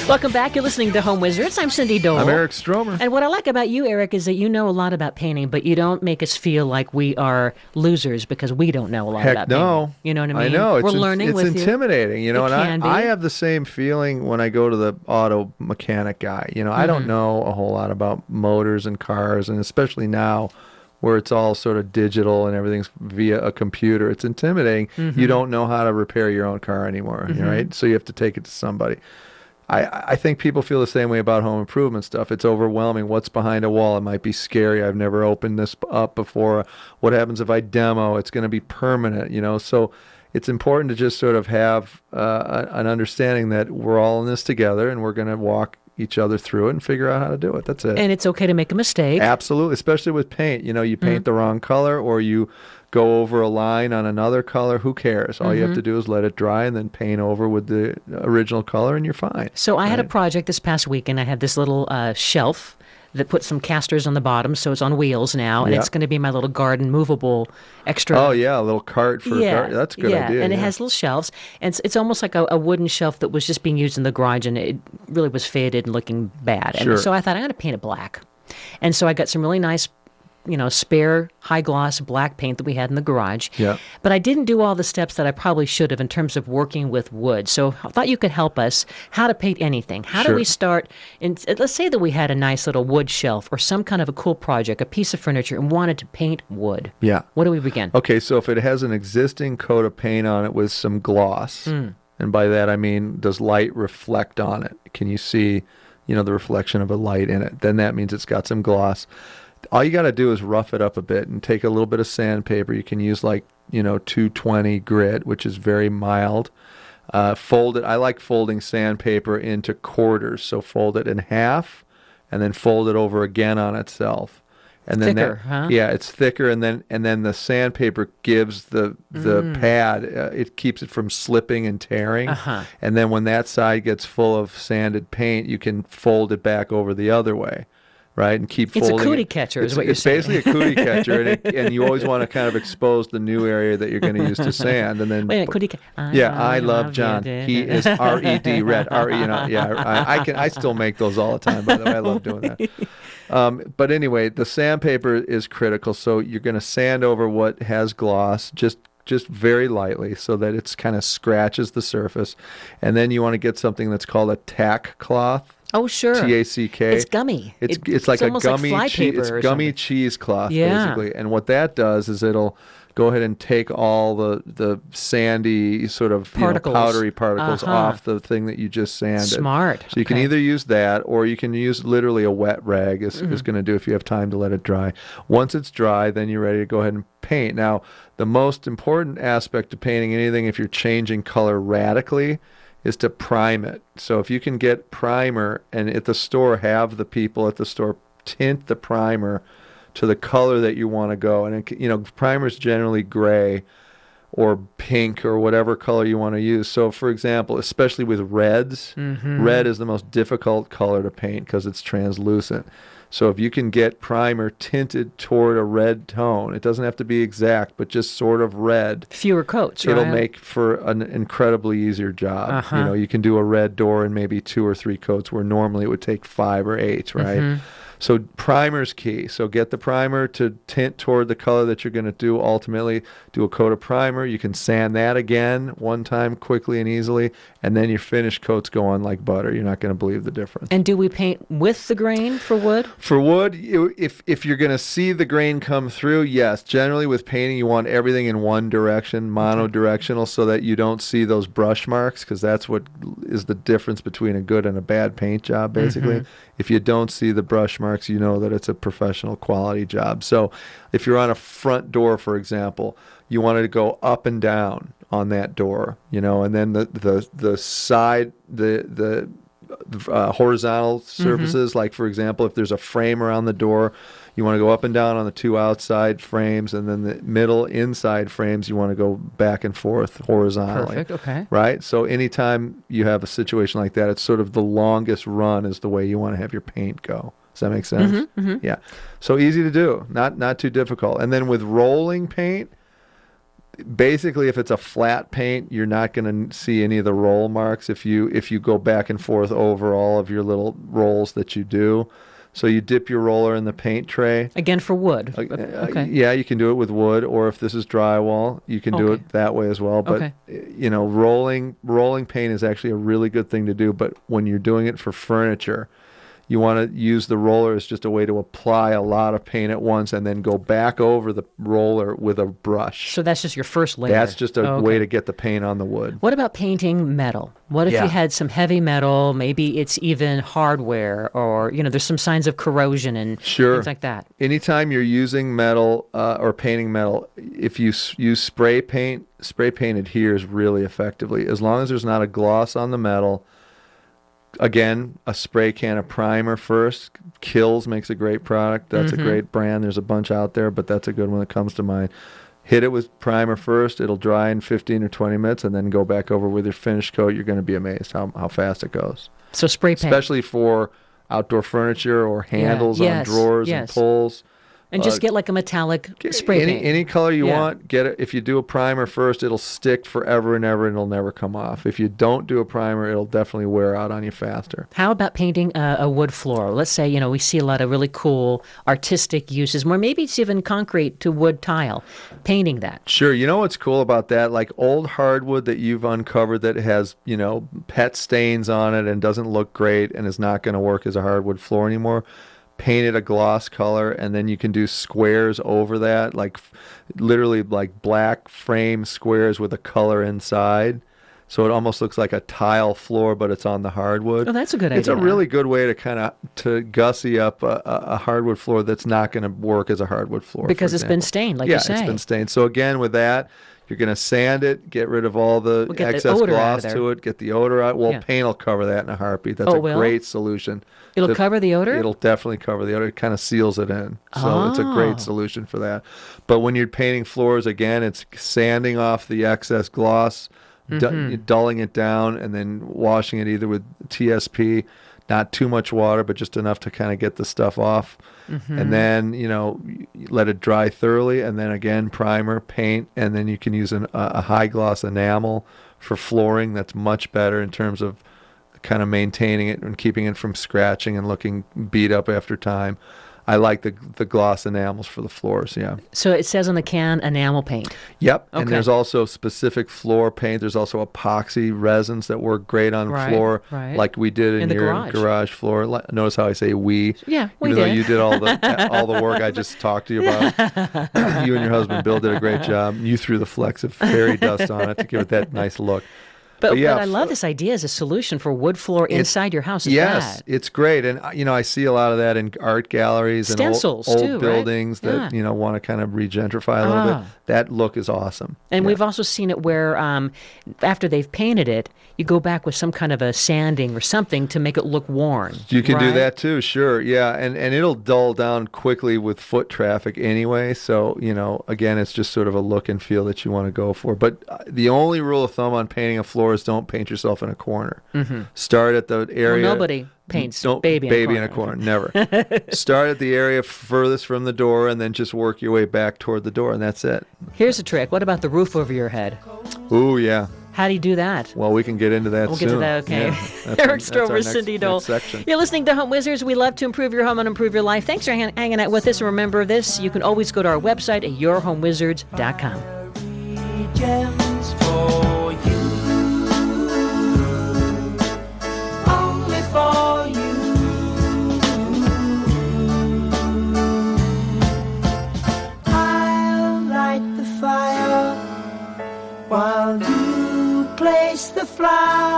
Welcome back. You're listening to Home Wizards. I'm Cindy Dole. I'm Eric Stromer. And what I like about you, Eric, is that you know a lot about painting, but you don't make us feel like we are losers because we don't know a lot about painting. You know what I mean? I know. We're learning with you. It's intimidating, you know, It can be. I have the same feeling when I go to the auto mechanic guy. You know, I don't know a whole lot about motors and cars, and especially now where it's all sort of digital and everything's via a computer. It's intimidating. You don't know how to repair your own car anymore, right? So you have to take it to somebody. I think people feel the same way about home improvement stuff. It's overwhelming. What's behind a wall? It might be scary. I've never opened this up before. What happens if I demo? It's going to be permanent, you know? So it's important to just sort of have an understanding that we're all in this together and we're going to walk each other through it and figure out how to do it. That's it. And it's okay to make a mistake. Absolutely, especially with paint. You know, you paint the wrong color or you go over a line on another color. Who cares? All you have to do is let it dry and then paint over with the original color and you're fine. So I had a project this past weekend. I had this little shelf that put some casters on the bottom, so it's on wheels now, and it's going to be my little garden movable extra. Oh, yeah, a little cart for a garden. That's a good idea. And it has little shelves, and it's almost like a wooden shelf that was just being used in the garage, and it really was faded and looking bad. And so I thought, I'm going to paint it black. And so I got some really nice, you know, spare high gloss black paint that we had in the garage. Yeah. But I didn't do all the steps that I probably should have in terms of working with wood. So I thought you could help us how to paint anything. How do we start? And let's say that we had a nice little wood shelf or some kind of a cool project, a piece of furniture, and wanted to paint wood. Yeah. What do we begin? Okay, so if it has an existing coat of paint on it with some gloss, and by that I mean, does light reflect on it? Can you see, you know, the reflection of a light in it? Then that means it's got some gloss. All you got to do is rough it up a bit and take a little bit of sandpaper. You can use like, you know, 220 grit, which is very mild. Fold it. I like folding sandpaper into quarters. So fold it in half and then fold it over again on itself. And then thicker, huh? Yeah, it's thicker, and then the sandpaper gives the pad. It keeps it from slipping and tearing. And then when that side gets full of sanded paint, you can fold it back over the other way. Right, and keep folding. It's a cootie catcher, is what you're saying. It's basically a cootie catcher, and you always want to kind of expose the new area that you're going to use to sand, and then. Wait a minute, cootie catcher. I love John. He is R-E-D, red. You know, yeah. I still make those all the time. By the way, I love doing that. But anyway, the sandpaper is critical. So you're going to sand over what has gloss, just very lightly, so that it's kind of scratches the surface, and then you want to get something that's called a tack cloth. Oh, sure. T-A-C-K. It's gummy. It's like a gummy cheese. It's gummy cheesecloth, basically. And what that does is it'll go ahead and take all the sandy sort of powdery particles off the thing that you just sanded. Smart. So you can either use that, or you can use literally a wet rag is going to do if you have time to let it dry. Once it's dry, then you're ready to go ahead and paint. Now, the most important aspect of painting anything, if you're changing color radically, is to prime it. So if you can get primer, and at the store have the people at the store tint the primer to the color that you want to go. And you know, primer is generally gray or pink or whatever color you want to use. So for example, especially with reds, red is the most difficult color to paint because it's translucent. So if you can get primer tinted toward a red tone, it doesn't have to be exact, but just sort of red. Fewer coats, right? It'll make for an incredibly easier job. You know, you can do a red door in maybe 2 or 3 coats where normally it would take 5 or 8, right? So primer's key. So get the primer to tint toward the color that you're going to do. Ultimately, do a coat of primer. You can sand that again one time quickly and easily, and then your finished coats go on like butter. You're not going to believe the difference. And do we paint with the grain for wood? For wood, if you're going to see the grain come through, yes. Generally with painting, you want everything in one direction, monodirectional, so that you don't see those brush marks, because that's what is the difference between a good and a bad paint job, basically. If you don't see the brush marks, you know that it's a professional quality job. So if you're on a front door, for example, you want it to go up and down on that door, you know, and then the side, the horizontal surfaces, like for example, if there's a frame around the door, you want to go up and down on the 2 outside frames, and then the middle inside frames, you want to go back and forth horizontally. Perfect, okay. Right? So anytime you have a situation like that, it's sort of the longest run is the way you want to have your paint go. Does that make sense? Yeah. So easy to do, not too difficult. And then with rolling paint, Basically, if it's a flat paint, you're not going to see any of the roll marks if you go back and forth over all of your little rolls that you do. So you dip your roller in the paint tray. Again, for wood. Okay. Yeah, you can do it with wood, or if this is drywall, you can do it that way as well. But rolling paint is actually a really good thing to do. But when you're doing it for furniture, you want to use the roller as just a way to apply a lot of paint at once and then go back over the roller with a brush. So that's just your first layer. That's just a way to get the paint on the wood. What about painting metal? What if you had some heavy metal, maybe it's even hardware, or, there's some signs of corrosion and things like that? Anytime you're using metal or painting metal, if you use spray paint adheres really effectively. As long as there's not a gloss on the metal. Again, a spray can of primer first. Kills makes a great product. That's a great brand. There's a bunch out there, but that's a good one that comes to mind. Hit it with primer first. It'll dry in 15 or 20 minutes, and then go back over with your finished coat. You're going to be amazed how fast it goes. So spray paint. Especially for outdoor furniture or handles on drawers and pulls. And just get like a metallic spray paint. Any color you want, get it. If you do a primer first, it'll stick forever and ever, and it'll never come off. If you don't do a primer, it'll definitely wear out on you faster. How about painting a wood floor? Let's say, we see a lot of really cool artistic uses, or maybe it's even concrete to wood tile. Painting that. Sure. You know what's cool about that? Like old hardwood that you've uncovered that has, pet stains on it and doesn't look great and is not going to work as a hardwood floor anymore. Paint it a gloss color, and then you can do squares over that, like literally like black frame squares with a color inside. So it almost looks like a tile floor, but it's on the hardwood. Oh, that's a good idea. It's a really good way to gussy up a hardwood floor that's not going to work as a hardwood floor. Because it's been stained, like you say. Yeah, it's been stained. So again, with that, you're going to sand it, get rid of all the excess gloss to it, get the odor out. Well, paint will cover that in a heartbeat. That's a great solution. It'll cover the odor? It'll definitely cover the odor. It kind of seals it in. So it's a great solution for that. But when you're painting floors, again, it's sanding off the excess gloss, dulling it down, and then washing it either with TSP, not too much water, but just enough to kind of get the stuff off. And then, let it dry thoroughly, and then again, primer, paint, and then you can use a high gloss enamel for flooring. That's much better in terms of kind of maintaining it and keeping it from scratching and looking beat up after time. I like the gloss enamels for the floors, yeah. So it says on the can, enamel paint. Yep, and there's also specific floor paint. There's also epoxy resins that work great on floor, like we did in your garage floor. Notice how I say we. Yeah, we even did. Though you did all the work I just talked to you about. You and your husband, Bill, did a great job. You threw the flecks of fairy dust on it to give it that nice look. But I love this idea as a solution for wood floor inside your house. Yes, it's great. And, I see a lot of that in art galleries and stencils old too, buildings that, want to kind of regentrify a little bit. That look is awesome. And we've also seen it where after they've painted it, you go back with some kind of a sanding or something to make it look worn. You can do that too, sure. Yeah, and it'll dull down quickly with foot traffic anyway. So, again, it's just sort of a look and feel that you want to go for. But the only rule of thumb on painting a floor is don't paint yourself in a corner. Start at the area. Well, nobody paints baby in a corner. Never. Start at the area furthest from the door and then just work your way back toward the door, and that's it. Here's a trick. What about the roof over your head? Ooh, yeah. How do you do that? Well, we can get into that soon. We'll get to that, okay. Yeah, Eric Strover, Cindy Dole. You're listening to Home Wizards. We love to improve your home and improve your life. Thanks for hanging out with us. And remember this, you can always go to our website at yourhomewizards.com. While you place the flower